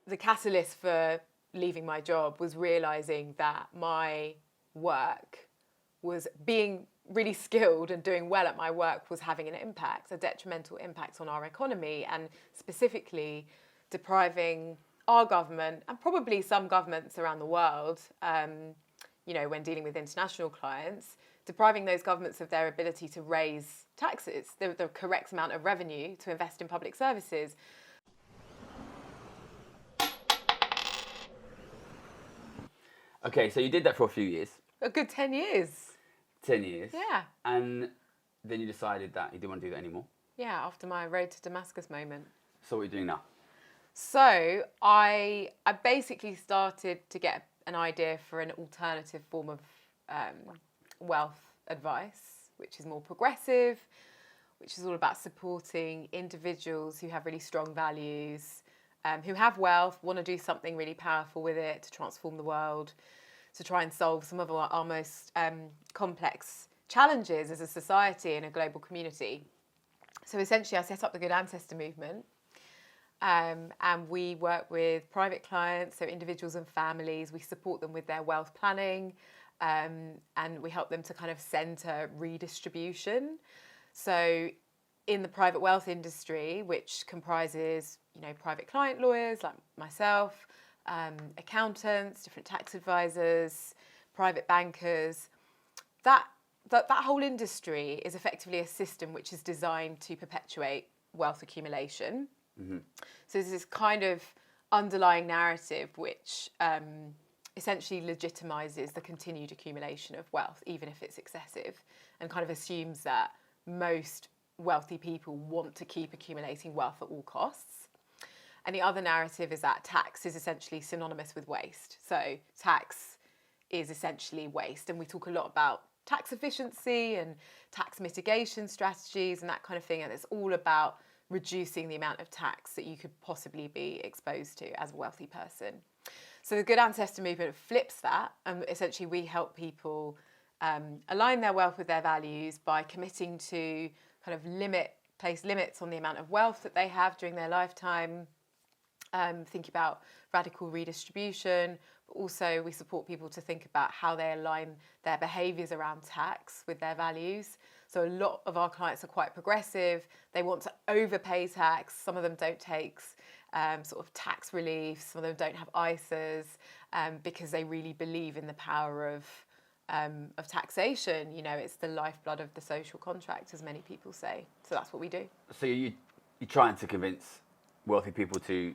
the catalyst for leaving my job was realising that my work was being really skilled and doing well at my work was having an impact, a detrimental impact on our economy, and specifically depriving our government and probably some governments around the world, when dealing with international clients, depriving those governments of their ability to raise taxes, the correct amount of revenue to invest in public services. Okay, so you did that for a few years. A good 10 years. 10 years. Yeah. And then you decided that you didn't want to do that anymore. Yeah, after my road to Damascus moment. So what are you doing now? So I basically started to get an idea for an alternative form of wealth advice, which is more progressive, which is all about supporting individuals who have really strong values, who have wealth, want to do something really powerful with it to transform the world, to try and solve some of our most complex challenges as a society and a global community. So essentially I set up the Good Ancestor movement, and we work with private clients, so individuals and families. We support them with their wealth planning, and we help them to kind of centre redistribution. So in the private wealth industry, which comprises, private client lawyers like myself, accountants, different tax advisors, private bankers, that whole industry is effectively a system which is designed to perpetuate wealth accumulation. Mm-hmm. So there's this kind of underlying narrative which essentially legitimizes the continued accumulation of wealth, even if it's excessive, and kind of assumes that most wealthy people want to keep accumulating wealth at all costs. And the other narrative is that tax is essentially synonymous with waste. So tax is essentially waste. And we talk a lot about tax efficiency and tax mitigation strategies and that kind of thing. And it's all about reducing the amount of tax that you could possibly be exposed to as a wealthy person. So the Good Ancestor movement flips that. And essentially we help people align their wealth with their values by committing to kind of place limits on the amount of wealth that they have during their lifetime. Think about radical redistribution, but also we support people to think about how they align their behaviours around tax with their values. So a lot of our clients are quite progressive. They want to overpay tax. Some of them don't take sort of tax relief. Some of them don't have ISAs because they really believe in the power of taxation. It's the lifeblood of the social contract, as many people say. So that's what we do. So you're trying to convince wealthy people to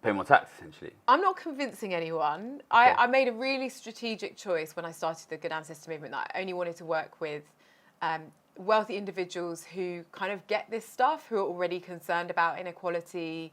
pay more tax, essentially? I'm not convincing anyone. Okay. I made a really strategic choice when I started the Good Ancestor movement that I only wanted to work with wealthy individuals who kind of get this stuff, who are already concerned about inequality,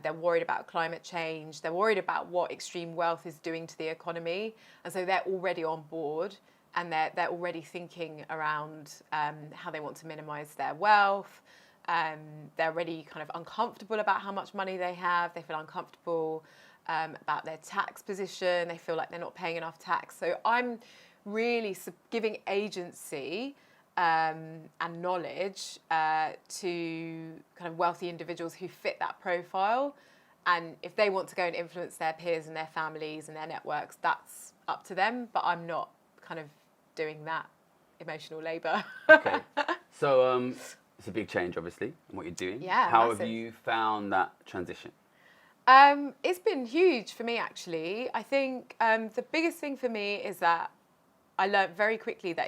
they're worried about climate change, they're worried about what extreme wealth is doing to the economy, and so they're already on board and they're already thinking around how they want to minimise their wealth. They're already kind of uncomfortable about how much money they have. They feel uncomfortable about their tax position. They feel like they're not paying enough tax. So I'm really giving agency and knowledge to kind of wealthy individuals who fit that profile. And if they want to go and influence their peers and their families and their networks, that's up to them. But I'm not kind of doing that emotional labour. Okay. So it's a big change, obviously, in what you're doing. Yeah, How massive. have you found that transition? It's been huge for me, actually. I think the biggest thing for me is that I learned very quickly that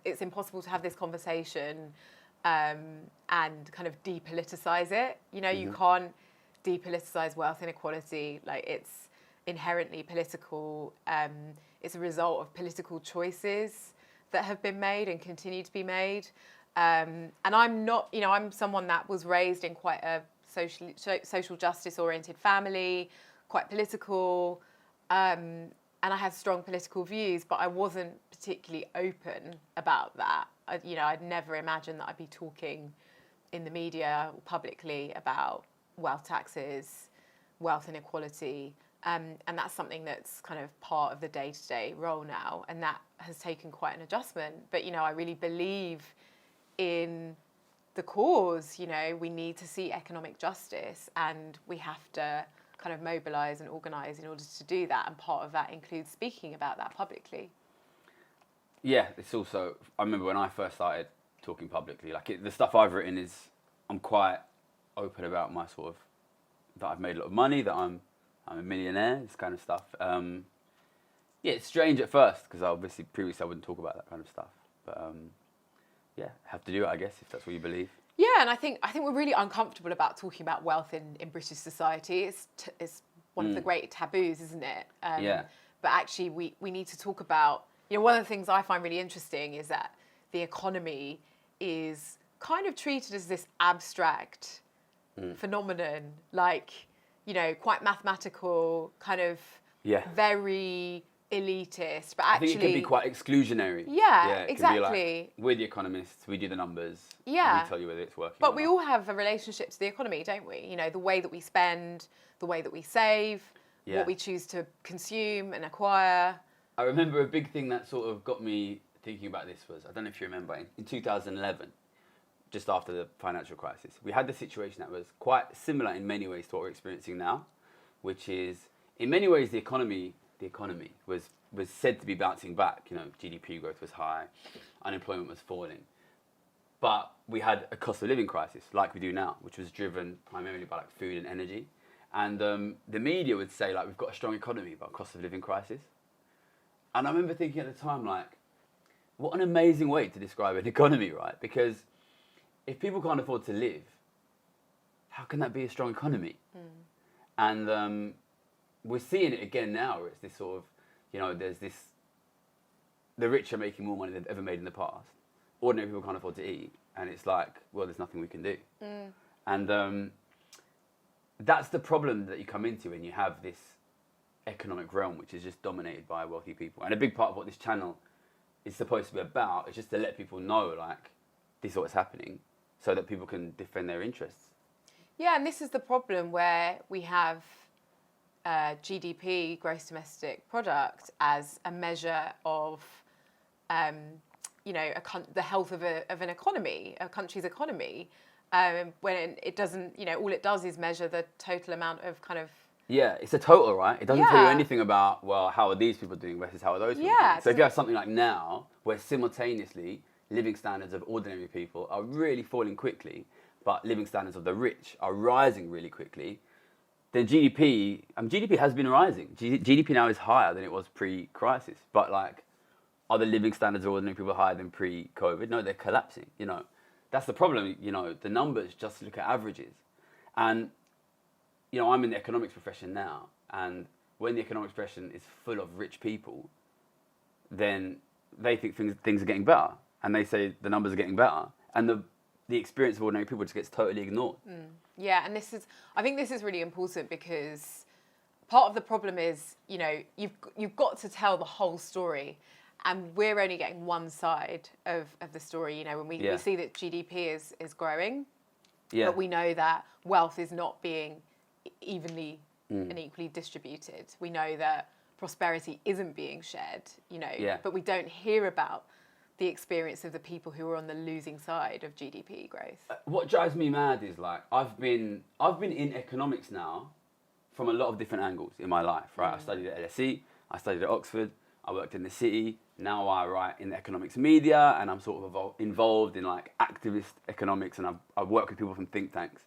it's impossible to have this conversation and kind of depoliticize it. You can't depoliticize wealth inequality. Like, it's inherently political. It's a result of political choices that have been made and continue to be made. And I'm not, I'm someone that was raised in quite a social justice oriented family, quite political, and I had strong political views, but I wasn't particularly open about that. I'd never imagined that I'd be talking in the media or publicly about wealth taxes, wealth inequality, and that's something that's kind of part of the day-to-day role now, and that has taken quite an adjustment. But I really believe in the cause. We need to see economic justice, and we have to kind of mobilise and organise in order to do that, and part of that includes speaking about that publicly. Yeah, it's also, I remember when I first started talking publicly, like the stuff I've written is, I'm quite open about my sort of, that I've made a lot of money, that I'm a millionaire, this kind of stuff. Yeah, it's strange at first, because obviously previously I wouldn't talk about that kind of stuff. But yeah, have to do it, I guess, if that's what you believe. Yeah, and I think we're really uncomfortable about talking about wealth in British society. It's one of the great taboos, isn't it? Yeah. But actually, we need to talk about, one of the things I find really interesting is that the economy is kind of treated as this abstract phenomenon, like, quite mathematical, kind of very elitist, but actually... I think it can be quite exclusionary. Yeah, it exactly. Can be like, we're the economists, we do the numbers, yeah. and we tell you whether it's working But or we not. all have a relationship to the economy, don't we? The way that we spend, the way that we save, what we choose to consume and acquire. I remember a big thing that sort of got me thinking about this was, I don't know if you remember, in 2011, just after the financial crisis, we had the situation that was quite similar in many ways to what we're experiencing now, which is, in many ways, the economy was said to be bouncing back. GDP growth was high, unemployment was falling. But we had a cost of living crisis, like we do now, which was driven primarily by like food and energy. And the media would say, like, we've got a strong economy, but a cost of living crisis. And I remember thinking at the time, like, what an amazing way to describe an economy, right? Because if people can't afford to live, how can that be a strong economy? And we're seeing it again now, where it's this sort of, there's this, the rich are making more money than they've ever made in the past. Ordinary people can't afford to eat. And it's like, well, there's nothing we can do. And that's the problem that you come into when you have this economic realm, which is just dominated by wealthy people. And a big part of what this channel is supposed to be about is just to let people know, like, this is what's happening, so that people can defend their interests. Yeah, and this is the problem where we have GDP, gross domestic product, as a measure of, the health of an economy, a country's economy, when it doesn't, all it does is measure the total amount of kind of... Yeah, it's a total, right? It doesn't tell you anything about, well, how are these people doing versus how are those people doing? So if you have something like now, where simultaneously living standards of ordinary people are really falling quickly, but living standards of the rich are rising really quickly, then GDP has been rising. GDP now is higher than it was pre-crisis. But, like, are the living standards of ordinary people higher than pre-COVID? No, they're collapsing, That's the problem, the numbers just look at averages. And, I'm in the economics profession now, and when the economics profession is full of rich people, then they think things are getting better, and they say the numbers are getting better, and the experience of ordinary people just gets totally ignored. Yeah, and I think this is really important, because part of the problem is, you've got to tell the whole story, and we're only getting one side of the story. When we see that GDP is growing, but we know that wealth is not being evenly and equally distributed. We know that prosperity isn't being shared, but we don't hear about the experience of the people who are on the losing side of GDP growth. What drives me mad is, like, I've been in economics now from a lot of different angles in my life, right? I studied at LSE, I studied at Oxford, I worked in the city, now I write in the economics media, and I'm sort of involved in, like, activist economics, and I've worked with people from think tanks.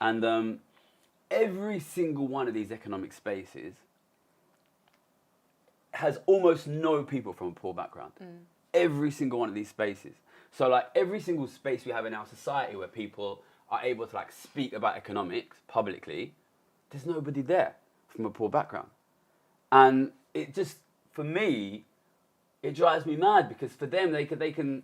And every single one of these economic spaces has almost no people from a poor background. Every single one of these spaces. So, like, every single space we have in our society where people are able to, like, speak about economics publicly, there's nobody there from a poor background. And it just, for me, it drives me mad, because for them, they can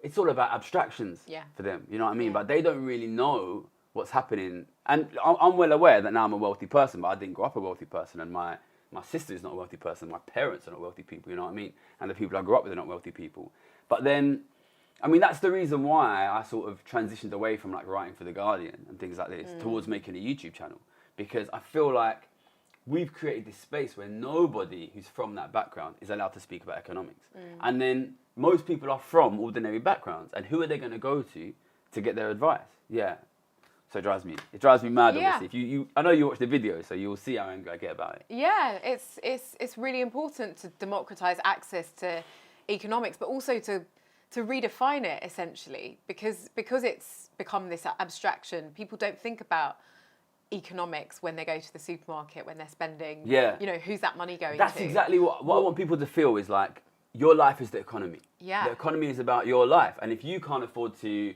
it's all about abstractions for them, you know what I mean? But they don't really know what's happening. And I'm well aware that now I'm a wealthy person, but I didn't grow up a wealthy person, and my sister is not a wealthy person, my parents are not wealthy people, you know what I mean? And the people I grew up with are not wealthy people. But then, I mean, that's the reason why I sort of transitioned away from, like, writing for The Guardian and things like this towards making a YouTube channel. Because I feel like we've created this space where nobody who's from that background is allowed to speak about economics. And then most people are from ordinary backgrounds, and who are they going to go to get their advice? Yeah. So it drives me mad, Yeah. obviously. I know you watch the video, so you'll see how angry I get about it. Yeah, it's really important to democratize access to economics, but also to redefine it essentially, because it's become this abstraction. People don't think about economics when they go to the supermarket, when they're spending. Yeah. Who's that money going to? That's exactly what I want people to feel is like, your life is the economy. Yeah. The economy is about your life. And if you can't afford to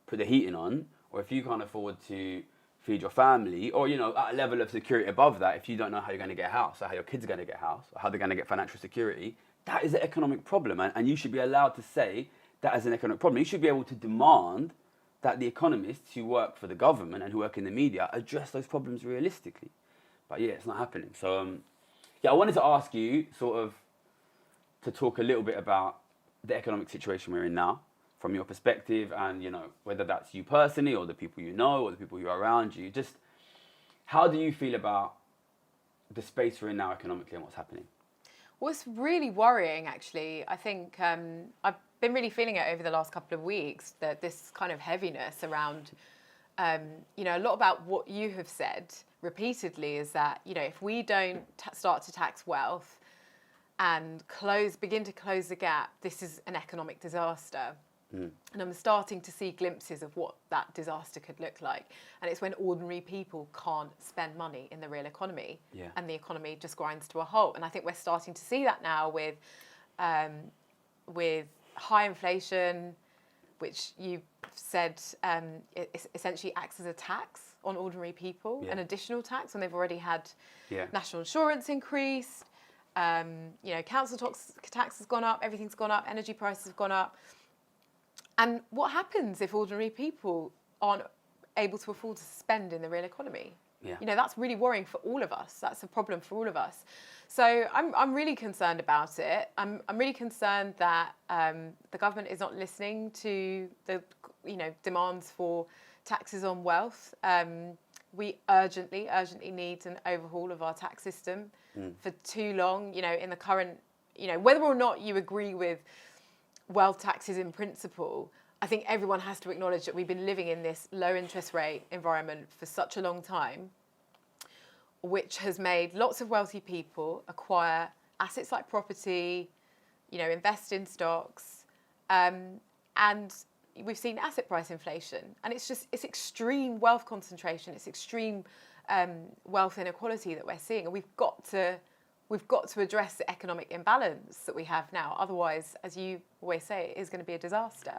put the heating on, or if you can't afford to feed your family, or, at a level of security above that, if you don't know how you're going to get a house, or how your kids are going to get a house, or how they're going to get financial security, that is an economic problem. And you should be allowed to say that is an economic problem. You should be able to demand that the economists who work for the government and who work in the media address those problems realistically. But yeah, it's not happening. So, I wanted to ask you to talk a little bit about the economic situation we're in now, from your perspective, and whether that's you personally or the people you know or the people who are around you. Just how do you feel about the space we're in now economically and what's happening? Well, it's really worrying, actually. I think I've been really feeling it over the last couple of weeks, that this kind of heaviness around, a lot about what you have said repeatedly is that, if we don't start to tax wealth and begin to close the gap, this is an economic disaster. And I'm starting to see glimpses of what that disaster could look like. And it's when ordinary people can't spend money in the real economy, and the economy just grinds to a halt. And I think we're starting to see that now with high inflation, which you said it essentially acts as a tax on ordinary people, an additional tax when they've already had national insurance increased. Council tax has gone up, everything's gone up, energy prices have gone up. And what happens if ordinary people aren't able to afford to spend in the real economy? Yeah. That's really worrying for all of us. That's a problem for all of us. So I'm really concerned about it. I'm really concerned that the government is not listening to the demands for taxes on wealth. We urgently need an overhaul of our tax system. For too long, in the current, whether or not you agree with wealth taxes in principle, I think everyone has to acknowledge that we've been living in this low interest rate environment for such a long time, which has made lots of wealthy people acquire assets like property, invest in stocks, and we've seen asset price inflation. And it's extreme wealth concentration, it's extreme wealth inequality that we're seeing, and we've got to address the economic imbalance that we have now. Otherwise, as you always say, it is going to be a disaster.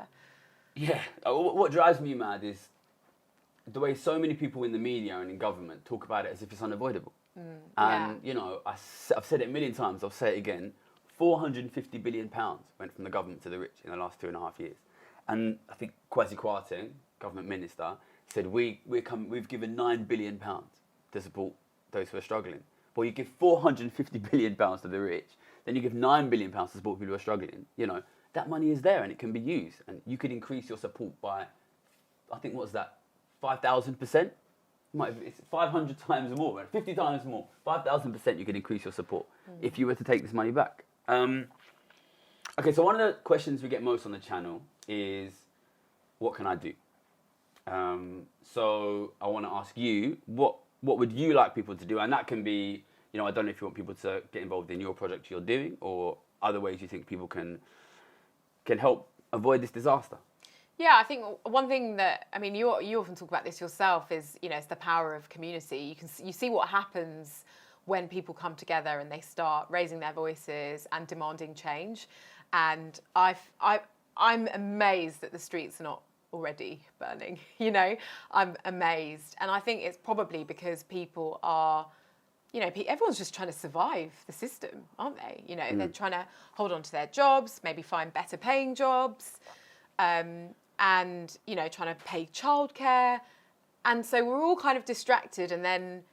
Yeah. What drives me mad is the way so many people in the media and in government talk about it as if it's unavoidable. I've said it a million times, I'll say it again, £450 billion went from the government to the rich in the last 2.5 years. And I think Kwasi Kwarteng, government minister, said we've given £9 billion to support those who are struggling. Well, you give £450 billion to the rich, then you give £9 billion to support people who are struggling. That money is there and it can be used. And you could increase your support by, I think, what's that, 5,000%? It's 500 times more, 50 times more. 5,000% you could increase your support if you were to take this money back. Okay, so one of the questions we get most on the channel is, what can I do? So I want to ask you, what would you like people to do? And that can be, I don't know if you want people to get involved in your project you're doing, or other ways you think people can help avoid this disaster. Yeah, I think one thing that, you often talk about this yourself is, it's the power of community. You see what happens when people come together and they start raising their voices and demanding change. And I'm amazed that the streets are not already burning. I'm amazed. And I think it's probably because people are, everyone's just trying to survive the system, aren't they? They're trying to hold on to their jobs, maybe find better paying jobs, and, trying to pay childcare. And so we're all kind of distracted. And then,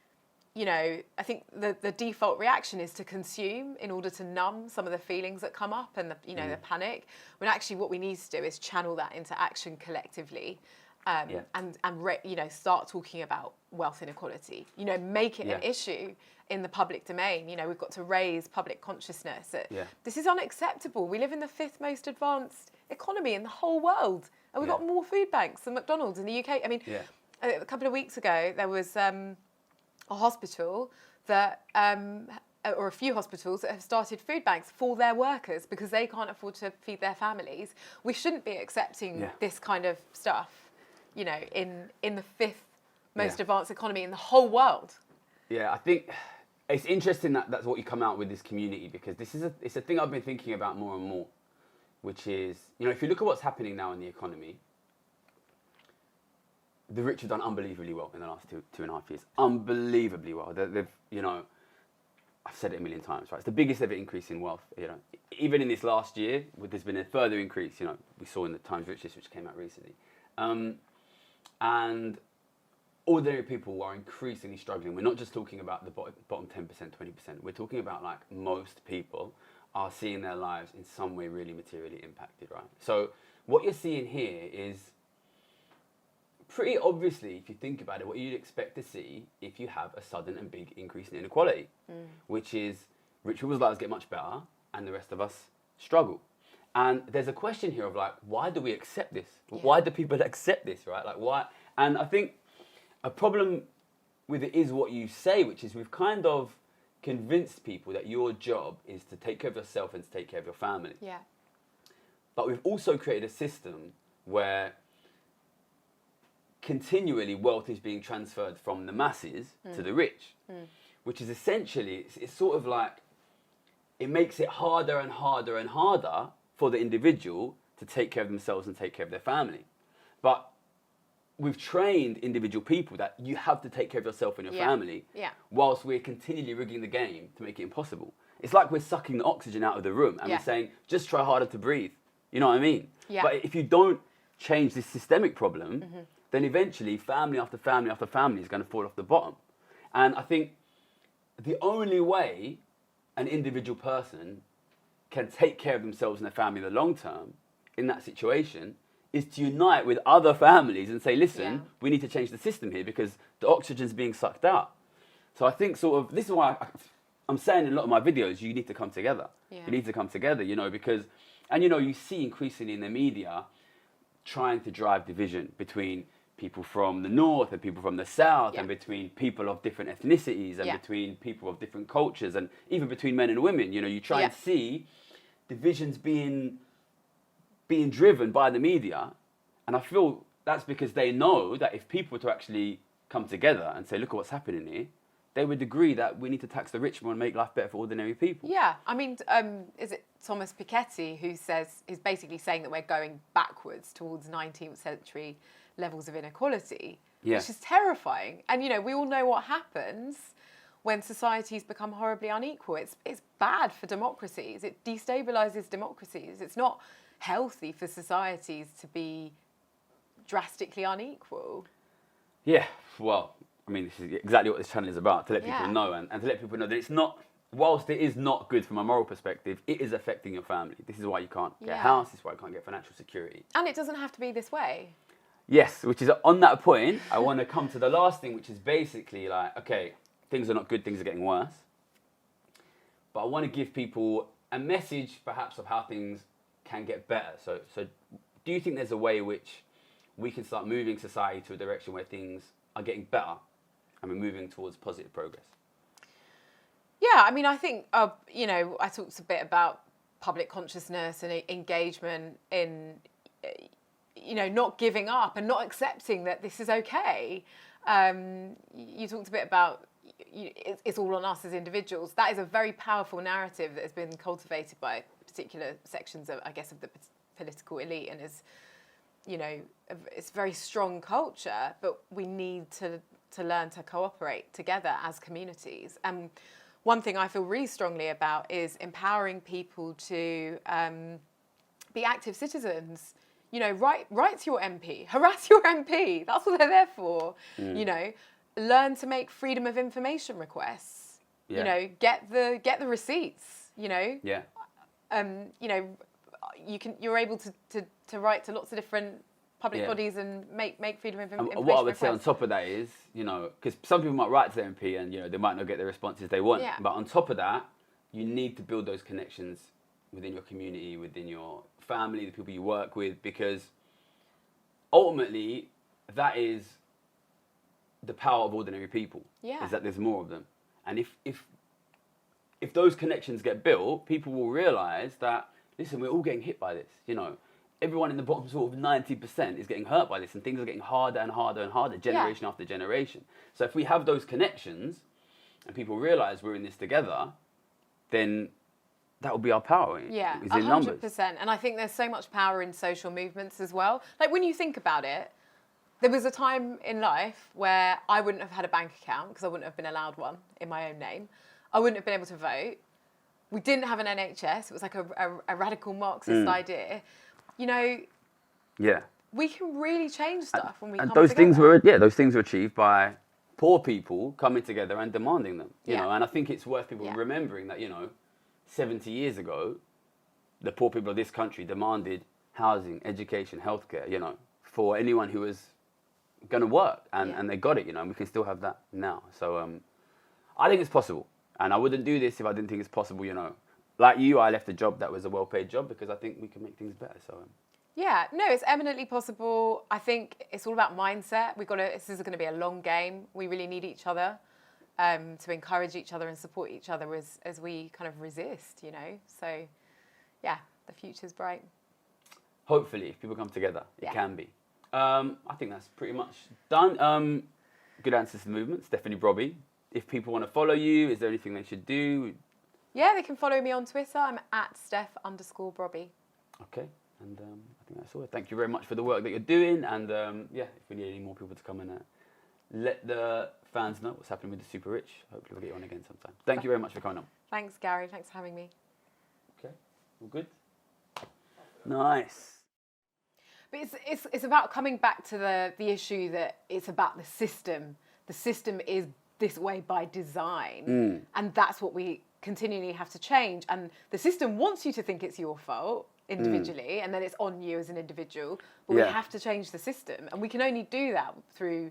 I think the default reaction is to consume in order to numb some of the feelings that come up and the panic. When actually what we need to do is channel that into action collectively, and start talking about wealth inequality. Make it an issue in the public domain. We've got to raise public consciousness. This is unacceptable. We live in the 5th most advanced economy in the whole world, and we've got more food banks than McDonald's in the UK. a couple of weeks ago, there was a hospital that, or a few hospitals that have started food banks for their workers because they can't afford to feed their families. We shouldn't be accepting this kind of stuff, you know, in the fifth most advanced economy in the whole world. Yeah, I think it's interesting that that's what you come out with this community, because it's a thing I've been thinking about more and more, which is, you know, if you look at what's happening now in the economy, the rich have done unbelievably well in the last two and a half years. Unbelievably well. They've, you know, I've said it a million times, right? It's the biggest ever increase in wealth, you know. Even in this last year, there's been a further increase, you know, we saw in the Times Richest, which came out recently. And ordinary people are increasingly struggling. We're not just talking about the bottom 10%, 20%. We're talking about, like, most people are seeing their lives in some way really materially impacted, right? So what you're seeing here is pretty obviously, if you think about it, what you'd expect to see if you have a sudden and big increase in inequality, which is rich people's lives get much better and the rest of us struggle. And there's a question here of, like, why do we accept this? Yeah. Why do people accept this, right? Like, why? And I think a problem with it is what you say, which is we've kind of convinced people that your job is to take care of yourself and to take care of your family. Yeah. But we've also created a system where continually wealth is being transferred from the masses to the rich, which is essentially, it's sort of like, it makes it harder and harder and harder for the individual to take care of themselves and take care of their family. But we've trained individual people that you have to take care of yourself and your family, whilst we're continually rigging the game to make it impossible. It's like we're sucking the oxygen out of the room and we're saying, just try harder to breathe. You know what I mean? Yeah. But if you don't change this systemic problem, then eventually family after family after family is going to fall off the bottom. And I think the only way an individual person can take care of themselves and their family in the long term in that situation is to unite with other families and say, listen, we need to change the system here because the oxygen's being sucked out. So I think sort of, this is why I'm saying in a lot of my videos, you need to come together. Yeah. You need to come together, you know, because, and you know, you see increasingly in the media trying to drive division between people from the north and people from the south, and between people of different ethnicities and between people of different cultures, and even between men and women. You know, you try and see divisions being driven by the media, and I feel that's because they know that if people were to actually come together and say, look at what's happening here, they would agree that we need to tax the rich more and make life better for ordinary people. Yeah, I mean, is it Thomas Piketty who is basically saying that we're going backwards towards 19th century levels of inequality, which is terrifying. And, you know, we all know what happens when societies become horribly unequal. It's bad for democracies. It destabilises democracies. It's not healthy for societies to be drastically unequal. Yeah, well, I mean, this is exactly what this channel is about, to let people know, and to let people know that it's not, whilst it is not good from a moral perspective, it is affecting your family. This is why you can't get a house, this is why you can't get financial security. And it doesn't have to be this way. Yes, which is, on that point, I want to come to the last thing, which is basically like, okay, things are not good, things are getting worse. But I want to give people a message, perhaps, of how things can get better. So do you think there's a way in which we can start moving society to a direction where things are getting better and we're moving towards positive progress? Yeah, I mean, I think, you know, I talked a bit about public consciousness and engagement in, you know, not giving up and not accepting that this is okay. You talked a bit about it's all on us as individuals. That is a very powerful narrative that has been cultivated by particular sections of, I guess, of the political elite, and is, you know, it's a very strong culture, but we need to learn to cooperate together as communities. And one thing I feel really strongly about is empowering people to be active citizens. You know, write to your MP, harass your MP. That's what they're there for. You know, learn to make freedom of information requests. You know, get the receipts. You know. Yeah. You know, you're able to write to lots of different public bodies and make freedom of information. What I would say on top of that is, you know, because some people might write to their MP and, you know, they might not get the responses they want. Yeah. But on top of that, you need to build those connections within your community, within your family, the people you work with, because ultimately that is the power of ordinary people. Yeah. Is that there's more of them. And if those connections get built, people will realise that, listen, we're all getting hit by this, you know. Everyone in the bottom sort of 90% is getting hurt by this, and things are getting harder and harder and harder, generation after generation. So if we have those connections and people realise we're in this together, then that will be our power. Yeah, is in numbers. 100%. And I think there's so much power in social movements as well. Like when you think about it, there was a time in life where I wouldn't have had a bank account because I wouldn't have been allowed one in my own name. I wouldn't have been able to vote. We didn't have an NHS. It was like a radical Marxist idea. You know, we can really change stuff when we come those together. those things were achieved by poor people coming together and demanding them. You know, and I think it's worth people remembering that, you know, 70 years ago, the poor people of this country demanded housing, education, healthcare, you know, for anyone who was going to work, and they got it, you know, and we can still have that now. So I think it's possible, and I wouldn't do this if I didn't think it's possible, you know. Like you, I left a job that was a well-paid job because I think we can make things better. So yeah, no, it's eminently possible. I think it's all about mindset. This is going to be a long game. We really need each other to encourage each other and support each other as we kind of resist, you know. So yeah, the future's bright. Hopefully, if people come together, it can be. I think that's pretty much done. Good answers to the movement, Stephanie Brobbey. If people want to follow you, is there anything they should do? Yeah, they can follow me on Twitter. I'm at Steph_Brobbey. Okay, and I think that's all. Thank you very much for the work that you're doing. And if we need any more people to come and let the fans know what's happening with the super rich, hopefully we'll get you on again sometime. Thank you very much for coming on. Thanks, Gary. Thanks for having me. Okay, all good? Nice. But it's about coming back to the issue that it's about the system. The system is this way by design, and that's what we continually have to change. And the system wants you to think it's your fault individually, and then it's on you as an individual. But we have to change the system, and we can only do that through,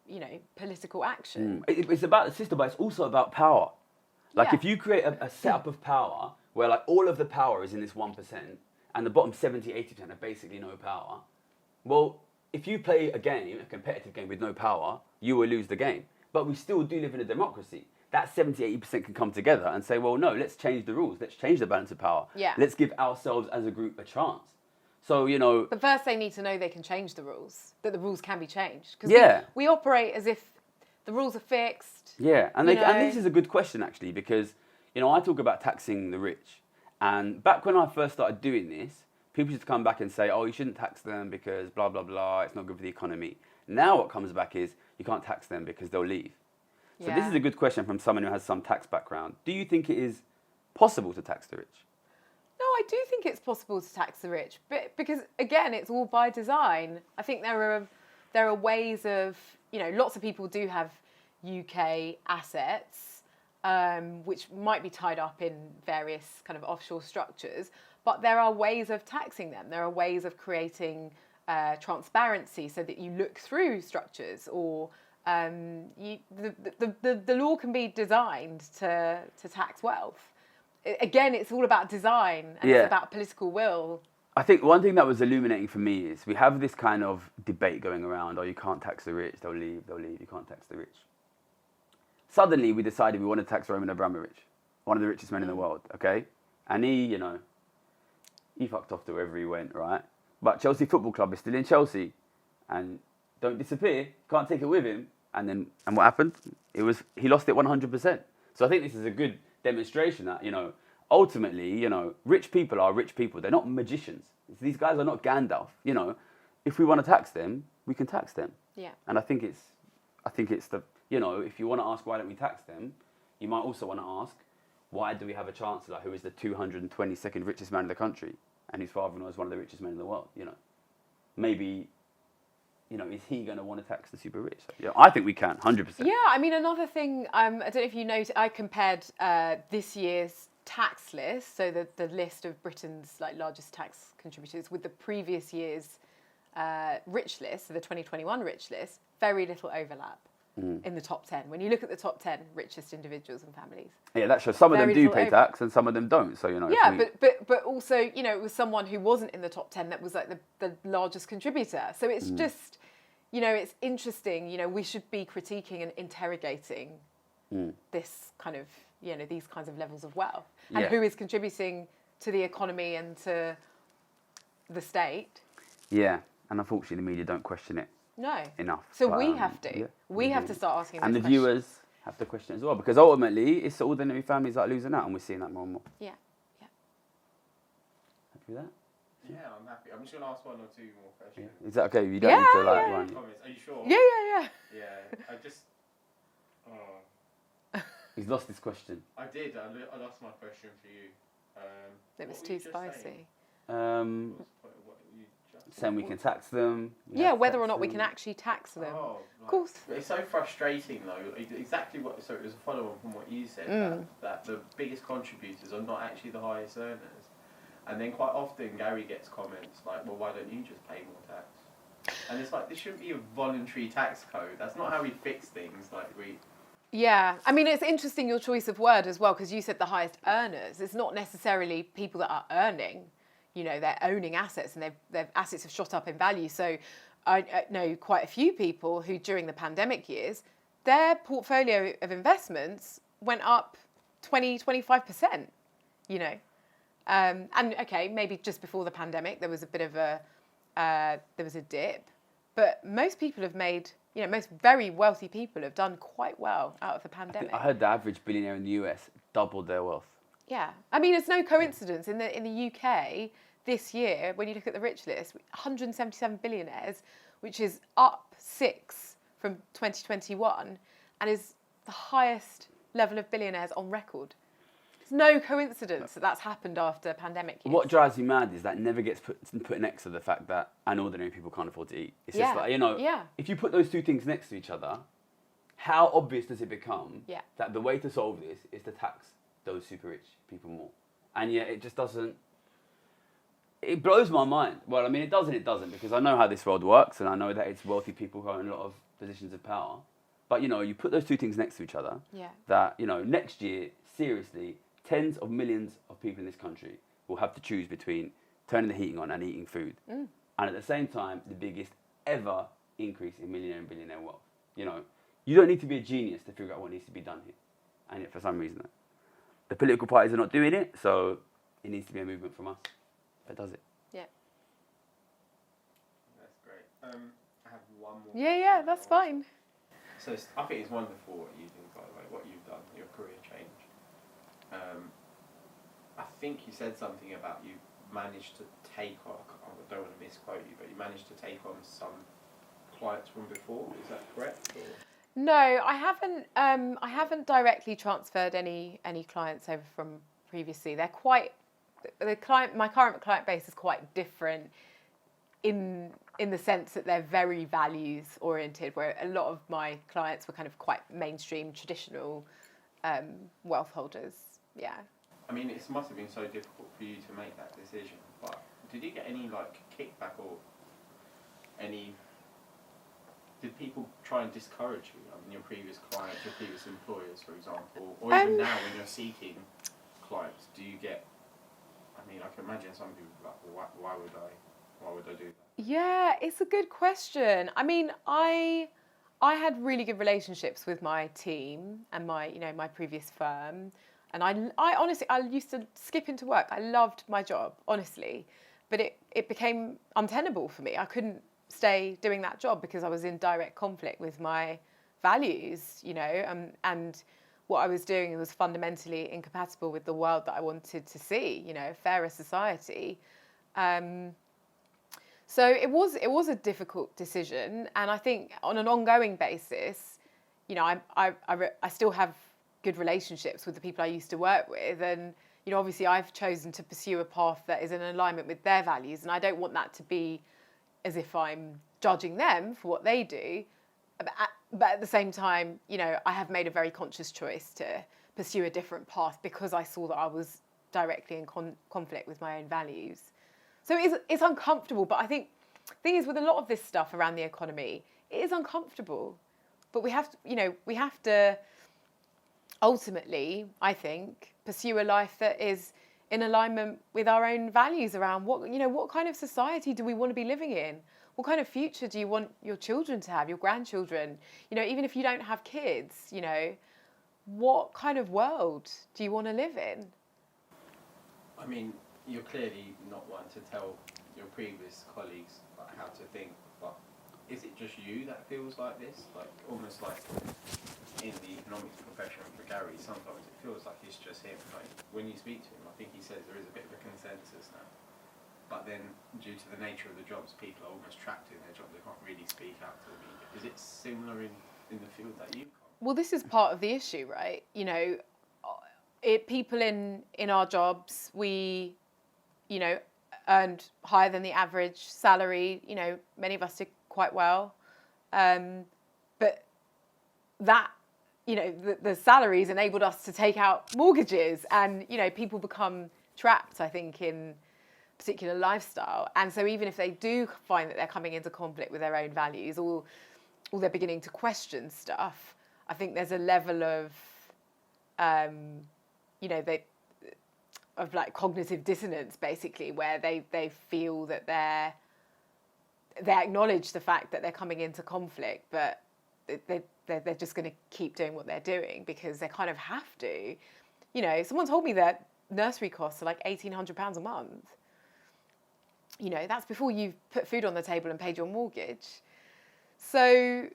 you know, political action. It's about the system, but it's also about power. Like if you create a setup of power where like all of the power is in this 1%, and the bottom 70, 80% have basically no power, well, if you play a game, a competitive game with no power, you will lose the game. But we still do live in a democracy. That 70, 80% can come together and say, well, no, let's change the rules. Let's change the balance of power. Yeah. Let's give ourselves as a group a chance. So, you know... But first they need to know they can change the rules, that the rules can be changed. Because we operate as if the rules are fixed. Yeah, and this is a good question, actually, because, you know, I talk about taxing the rich. And back when I first started doing this, people used to come back and say, oh, you shouldn't tax them because blah, blah, blah, it's not good for the economy. Now what comes back is you can't tax them because they'll leave. So this is a good question from someone who has some tax background. Do you think it is possible to tax the rich? No, I do think it's possible to tax the rich, but because, again, it's all by design. I think there are ways of, you know, lots of people do have UK assets, which might be tied up in various kind of offshore structures, but there are ways of taxing them. There are ways of creating transparency so that you look through structures, or the law can be designed to tax wealth. Again, it's all about design, and it's about political will. I think one thing that was illuminating for me is we have this kind of debate going around, oh, you can't tax the rich, they'll leave, you can't tax the rich. Suddenly we decided we want to tax Roman Abramovich, one of the richest men in the world, okay? And he, you know, he fucked off to wherever he went, right? But Chelsea Football Club is still in Chelsea, and don't disappear, can't take it with him. And what happened? He lost it 100%. So I think this is a good demonstration that, you know, ultimately, you know, rich people are rich people. They're not magicians. These guys are not Gandalf. You know, if we want to tax them, we can tax them. Yeah. And I think it's the, you know, if you want to ask why don't we tax them, you might also want to ask, why do we have a chancellor who is the 222nd richest man in the country, and his father-in-law is one of the richest men in the world? You know, maybe, you know, is he going to want to tax the super rich? So, yeah, I think we can, 100%. Yeah, I mean, another thing, I don't know if you noticed, I compared this year's tax list, so the list of Britain's like largest tax contributors, with the previous year's rich list, so the 2021 rich list. Very little overlap in the top 10. When you look at the top 10 richest individuals and families. Yeah, that shows some of them do pay tax and some of them don't. So, you know. Yeah, but also, you know, it was someone who wasn't in the top 10 that was like the largest contributor. So it's just, it's interesting, we should be critiquing and interrogating this kind of, these kinds of levels of wealth and who is contributing to the economy and to the state. Yeah, and unfortunately the media don't question it enough. So we have to. We have to start asking those questions. And the viewers have to question it as well, because ultimately it's the ordinary families that are losing out, and we're seeing that more and more. Yeah. Happy with that? Yeah, I'm happy. I'm just going to ask one or two more questions. Yeah. Is that okay? You don't need to run. Are you sure? Yeah. Yeah, I just... He's lost his question. I did. I lost my question for you. It was too spicy. Saying we can tax them. Whether or not we can actually tax them. Oh, of course. It's so frustrating, though. Exactly what. So it was a follow-on from what you said, that the biggest contributors are not actually the highest earners. And then quite often Gary gets comments like, well, why don't you just pay more tax? And it's like, this shouldn't be a voluntary tax code. That's not how we fix things. Yeah, I mean, it's interesting your choice of word as well, because you said the highest earners. It's not necessarily people that are earning, they're owning assets and their assets have shot up in value. So I know quite a few people who during the pandemic years, their portfolio of investments went up 25%, And okay, maybe just before the pandemic, there was a bit of there was a dip, but most people have made, most very wealthy people have done quite well out of the pandemic. I heard the average billionaire in the US doubled their wealth. Yeah, I mean, it's no coincidence in the UK this year, when you look at the rich list, 177 billionaires, which is up 6 from 2021, and is the highest level of billionaires on record. No coincidence that that's happened after pandemic years. What drives me mad is that never gets put next to the fact that ordinary people can't afford to eat. It's just like, if you put those two things next to each other, how obvious does it become that the way to solve this is to tax those super rich people more? And yet it just doesn't, it blows my mind. Well, I mean, it doesn't, because I know how this world works, and I know that it's wealthy people who are in a lot of positions of power. But, you put those two things next to each other, that, next year, seriously, tens of millions of people in this country will have to choose between turning the heating on and eating food. And at the same time, the biggest ever increase in millionaire and billionaire wealth. You don't need to be a genius to figure out what needs to be done here. And yet, for some reason, the political parties are not doing it, so it needs to be a movement from us that does it. Yeah. That's great. I have one more. Yeah, that's fine. So I think it's wonderful what you do, by the way, what you've done, your career change. I think you said something about you managed to take on, I don't want to misquote you, but you managed to take on some clients from before. Is that correct? Or? No, I haven't. I haven't directly transferred any clients over from previously. They're quite my current client base is quite different in the sense that they're very values oriented, where a lot of my clients were kind of quite mainstream, traditional wealth holders. Yeah. I mean, it must have been so difficult for you to make that decision. But did you get any kickback or any? Did people try and discourage you? I mean, your previous clients, your previous employers, for example, or even now when you're seeking clients, do you get? I mean, I can imagine some people are like, why would I do that? Yeah, it's a good question. I mean, I had really good relationships with my team and my previous firm, and I honestly used to skip into work. I loved my job, honestly, but it became untenable for me. I couldn't stay doing that job because I was in direct conflict with my values, and what I was doing was fundamentally incompatible with the world that I wanted to see, a fairer society. So it was a difficult decision, and I think on an ongoing basis, I still have good relationships with the people I used to work with, and obviously I've chosen to pursue a path that is in alignment with their values, and I don't want that to be as if I'm judging them for what they do, but at the same time, I have made a very conscious choice to pursue a different path because I saw that I was directly in conflict with my own values. So it's uncomfortable, but I think the thing is with a lot of this stuff around the economy, it is uncomfortable. But we have to ultimately, I think, pursue a life that is in alignment with our own values around what kind of society do we want to be living in? what kind of future do you want your children to have, your grandchildren? You know, even if you don't have kids, you know, what kind of world do you want to live in? I mean, you're clearly not one to tell your previous colleagues like, how to think, but is it just you that feels like this? Like, almost like in the economics profession for Gary, sometimes it feels like it's just him. Like, when you speak to him, I think he says there is a bit of a consensus now. But then, due to the nature of the jobs, people are almost trapped in their job. They can't really speak out to the media. Is it similar in the field that you've come? Well, this is part of the issue, right? You know, people in our jobs, we, you know, earned higher than the average salary. You know, many of us did quite well. But that, you know, the salaries enabled us to take out mortgages, and, you know, people become trapped, I think, in particular lifestyle. And so even if they do find that they're coming into conflict with their own values, or they're beginning to question stuff, I think there's a level of, you know, of like cognitive dissonance, basically, where they feel that they acknowledge the fact that they're coming into conflict, but they're just going to keep doing what they're doing because they kind of have to. You know, someone told me that nursery costs are like £1,800 a month. You know, that's before you've put food on the table and paid your mortgage. So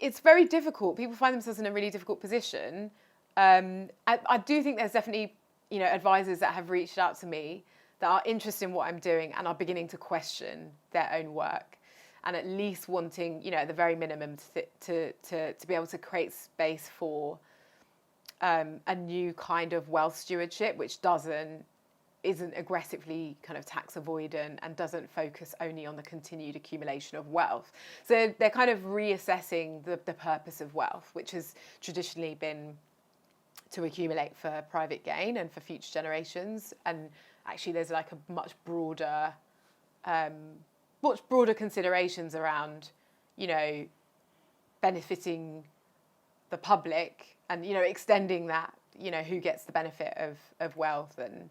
it's very difficult. People find themselves in a really difficult position. I do think there's definitely, you know, advisors that have reached out to me that are interested in what I'm doing and are beginning to question their own work, and at least wanting, you know, at the very minimum to be able to create space for a new kind of wealth stewardship, which isn't aggressively kind of tax avoidant and doesn't focus only on the continued accumulation of wealth. So they're kind of reassessing the purpose of wealth, which has traditionally been to accumulate for private gain and for future generations. And actually there's like a much broader considerations around, you know, benefiting the public and, you know, extending that, you know, who gets the benefit of wealth, and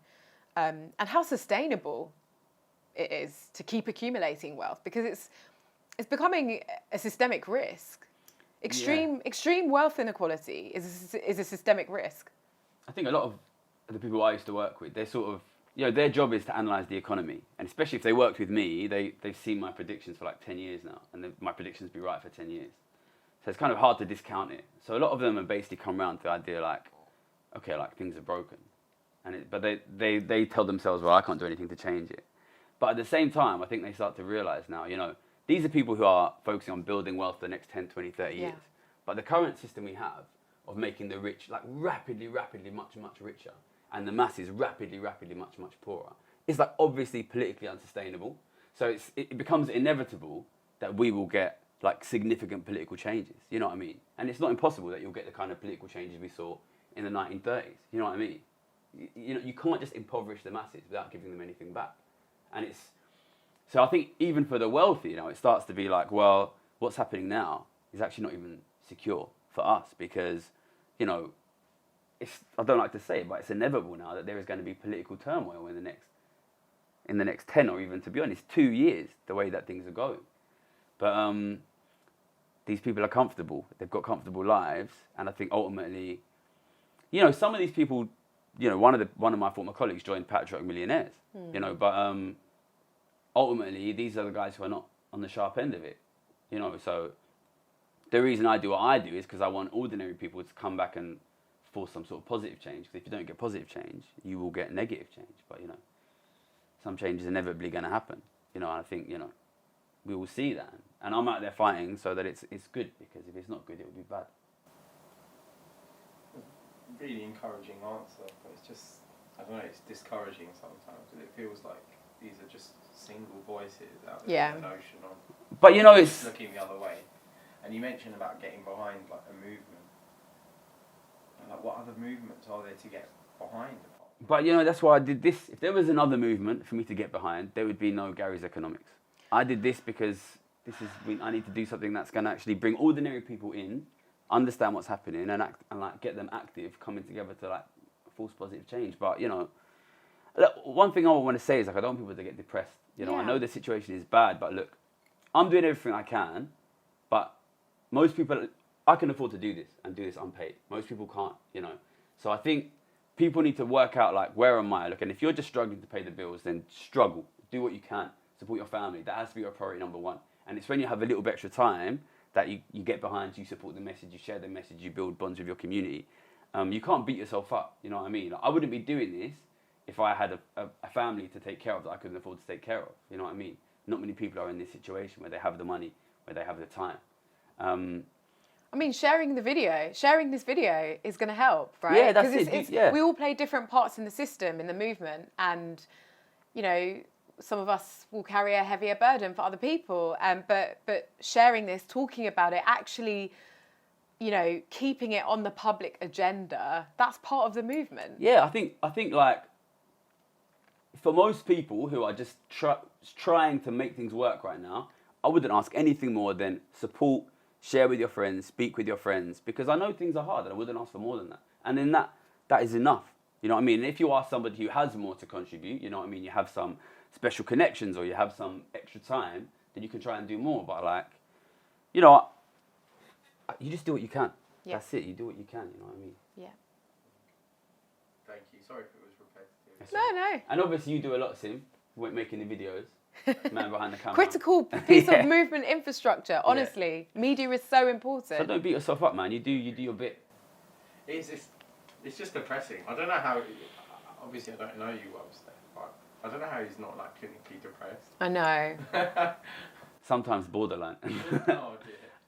how sustainable it is to keep accumulating wealth, because it's becoming a systemic risk. Extreme wealth inequality is a systemic risk. I think a lot of the people I used to work with, they're sort of, you know, their job is to analyse the economy, and especially if they worked with me, they've seen my predictions for like 10 years now, and my predictions be right for 10 years. So it's kind of hard to discount it. So a lot of them have basically come around to the idea like, okay, like things are broken. But they tell themselves, well, I can't do anything to change it. But at the same time, I think they start to realise now, you know, these are people who are focusing on building wealth for the next 10, 20, 30 years. But the current system we have of making the rich like rapidly, much, much richer, and the masses rapidly, much, much poorer, is like obviously politically unsustainable. So it becomes inevitable that we will get like significant political changes. You know what I mean? And it's not impossible that you'll get the kind of political changes we saw in the 1930s. You know what I mean? You know, you can't just impoverish the masses without giving them anything back. And so I think even for the wealthy, you know, it starts to be like, well, what's happening now is actually not even secure for us, because, you know, I don't like to say it, but it's inevitable now that there is going to be political turmoil in the next 10 or even, to be honest, 2 years, the way that things are going. But these people are comfortable. They've got comfortable lives. And I think ultimately, you know, some of these people, you know, one of my former colleagues joined Patriotic Millionaires, you know, but ultimately these are the guys who are not on the sharp end of it, you know. So the reason I do what I do is because I want ordinary people to come back and force some sort of positive change. Because if you don't get positive change, you will get negative change. But, you know, some change is inevitably going to happen, you know. And I think, you know, we will see that. And I'm out there fighting so that it's good, because if it's not good, it will be bad. Really encouraging answer, but it's just, I don't know, it's discouraging sometimes, because it feels like these are just single voices out there in an ocean of, but you know, it's looking the other way. And you mentioned about getting behind like a movement, and like what other movements are there to get behind? But you know, that's why I did this. If there was another movement for me to get behind, there would be no Gary's Economics. I did this because I need to do something that's going to actually bring ordinary people in, understand what's happening, and like get them active, coming together to like force positive change. But you know, look, one thing I want to say is like, I don't want people to get depressed. You know, I know the situation is bad, but look, I'm doing everything I can, but most people, I can afford to do this and do this unpaid. Most people can't, you know. So I think people need to work out, like, where am I? Look, and if you're just struggling to pay the bills, then struggle. Do what you can. Support your family. That has to be your priority number one. And it's when you have a little bit extra time that you get behind, you support the message, you share the message, you build bonds with your community. You can't beat yourself up, you know what I mean? Like, I wouldn't be doing this if I had a family to take care of that I couldn't afford to take care of, you know what I mean? Not many people are in this situation where they have the money, where they have the time. I mean, sharing this video is going to help, right? Yeah, that's it. Yeah. We all play different parts in the system, in the movement, and, you know, some of us will carry a heavier burden for other people. But sharing this, talking about it, actually, you know, keeping it on the public agenda, that's part of the movement. Yeah, I think like, for most people who are just trying to make things work right now, I wouldn't ask anything more than support, share with your friends, speak with your friends, because I know things are hard and I wouldn't ask for more than that. And then that is enough. You know what I mean? And if you are somebody who has more to contribute, you know what I mean, you have some special connections or you have some extra time, then you can try and do more. But like, you know, you just do what you can. Yeah. That's it. You do what you can, you know what I mean? Yeah. Thank you. Sorry if it was repetitive. No. And obviously you do a lot, Sim, making the videos. Man behind the camera. Critical piece of movement infrastructure. Honestly, media is so important. So don't beat yourself up, man. You do your bit. It's just depressing. I don't know how. Obviously, I don't know you well, Steph, but I don't know how he's not like clinically depressed. I know. Sometimes borderline. Oh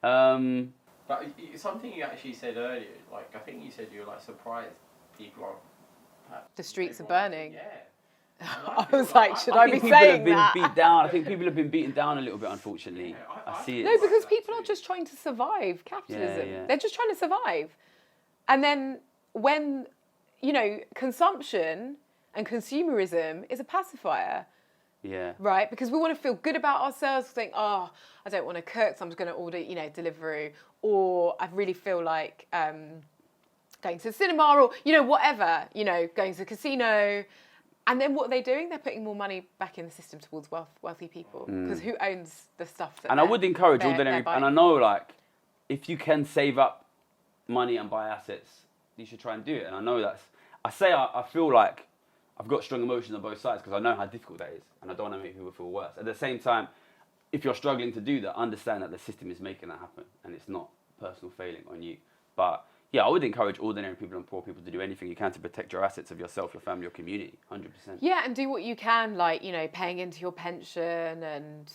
dear. But something you actually said earlier, like I think you said you were like surprised people aren't. The streets are burning. Yeah. I was like, should I be think saying people that? have been beat down. I think people have been beaten down a little bit, unfortunately. Yeah, I see it. No, because people are just trying to survive capitalism. Yeah. They're just trying to survive. And then when, you know, consumption and consumerism is a pacifier. Yeah. Right? Because we want to feel good about ourselves, think, oh, I don't want to cook, so I'm just going to order, you know, Deliveroo. Or I really feel like going to the cinema or, you know, whatever, you know, going to the casino. And then what are they doing? They're putting more money back in the system towards wealthy people. Because who owns the stuff that And I would encourage ordinary, and I know, like, if you can save up money and buy assets, you should try and do it. And I know I feel like I've got strong emotions on both sides because I know how difficult that is. And I don't want to make people feel worse. At the same time, if you're struggling to do that, understand that the system is making that happen. And it's not personal failing on you. But yeah, I would encourage ordinary people and poor people to do anything you can to protect your assets of yourself, your family, your community, 100%. Yeah, and do what you can, like, you know, paying into your pension and,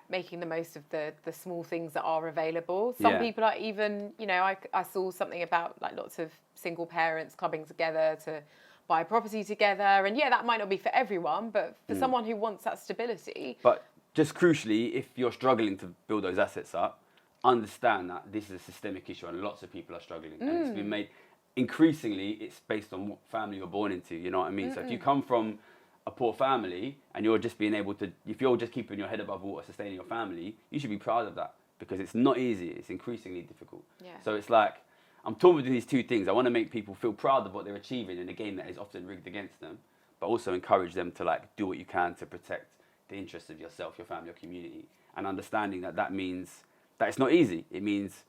making the most of the small things that are available. Some people are even, you know, I saw something about, like, lots of single parents clubbing together to buy property together. And, yeah, that might not be for everyone, but for someone who wants that stability. But just crucially, if you're struggling to build those assets up, understand that this is a systemic issue and lots of people are struggling. And it's been made, increasingly, it's based on what family you're born into, you know what I mean? So if you come from a poor family and you're just being able to, if you're just keeping your head above water, sustaining your family, you should be proud of that because it's not easy, it's increasingly difficult. Yeah. So it's like, I'm torn between these two things. I want to make people feel proud of what they're achieving in a game that is often rigged against them, but also encourage them to like do what you can to protect the interests of yourself, your family, your community, and understanding that means that it's not easy. It means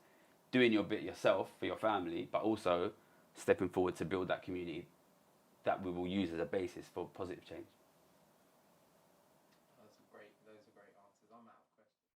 doing your bit yourself for your family, but also stepping forward to build that community that we will use as a basis for positive change.